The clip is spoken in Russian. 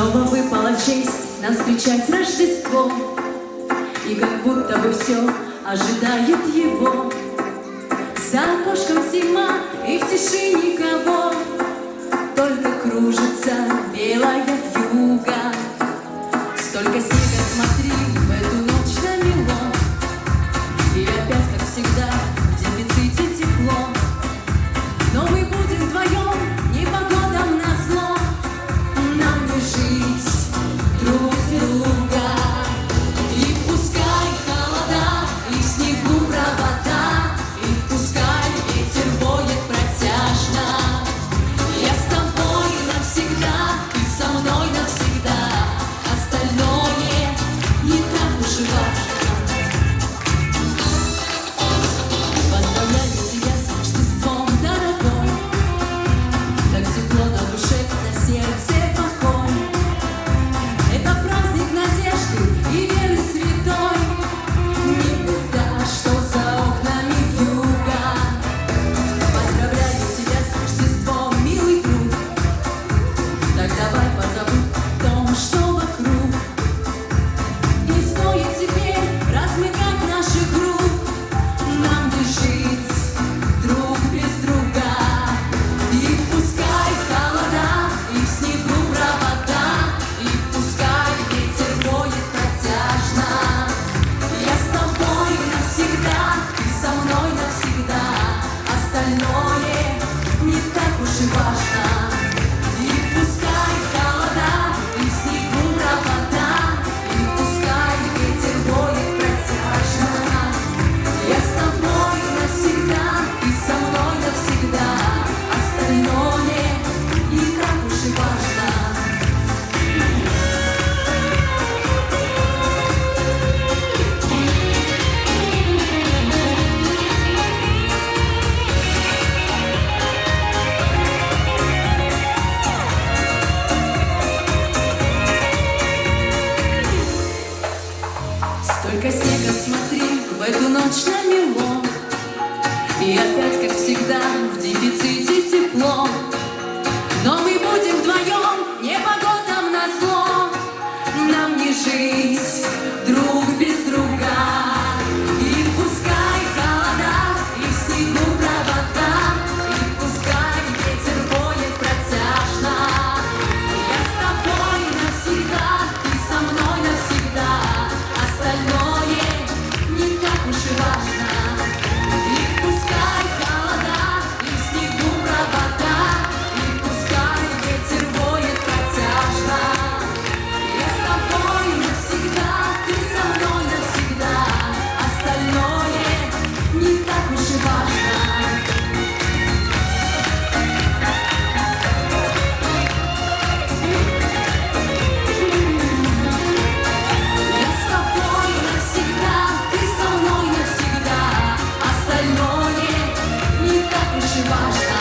Снова выпала честь нам встречать Рождество, и как будто бы все ожидает его. За окошком зима, и в тиши никого, только кружится белая вьюга. Столько снега, смотри, в эту ночь намело, и опять, как всегда, в дефиците тепло. Но мы будем вдвоем, непогодам назло, нам не жить друг без друга. И пускай холода, и в снегу провода, и пускай ветер воет протяжно, я с тобой навсегда, ты со мной навсегда, остальное не так уж и важно. Поздравляю тебя с Рождеством, дорогой, так тепло на душе, на сердце покой. Это праздник надежды и веры святой, не беда, что за окнами вьюга. Поздравляю тебя с Рождеством, милый друг, так давай позабудь о том, что вокруг. Не стоит теперь размыкать наши круг, нам не жить друг без друга. И пускай холода, и в снегу провода, и пускай ветер воет протяжно, я с тобой навсегда, ты со мной навсегда, остальное не так уж и важно. И пускай холода, и в снегу провода, и пускай ветер воет протяжно, я с тобой навсегда, ты со мной навсегда, остальное не так уж и важно. Столько снега, смотри, в эту ночь намело, и опять, как всегда, в дефиците тепло. Но мы будем вдвоем, непогодам назло, нам не жить друг без друга. И пускай холода, и в снегу провода, и пускай ветер воет протяжно, я с тобой навсегда, ты со мной навсегда, остальное не так уж и важно. И пускай холода, и в снегу провода, и пускай ветер воет протяжно, я с тобой навсегда, ты со мной навсегда, остальное не так уж и важно. Я с тобой навсегда, ты со мной навсегда, остальное не так уж и важно.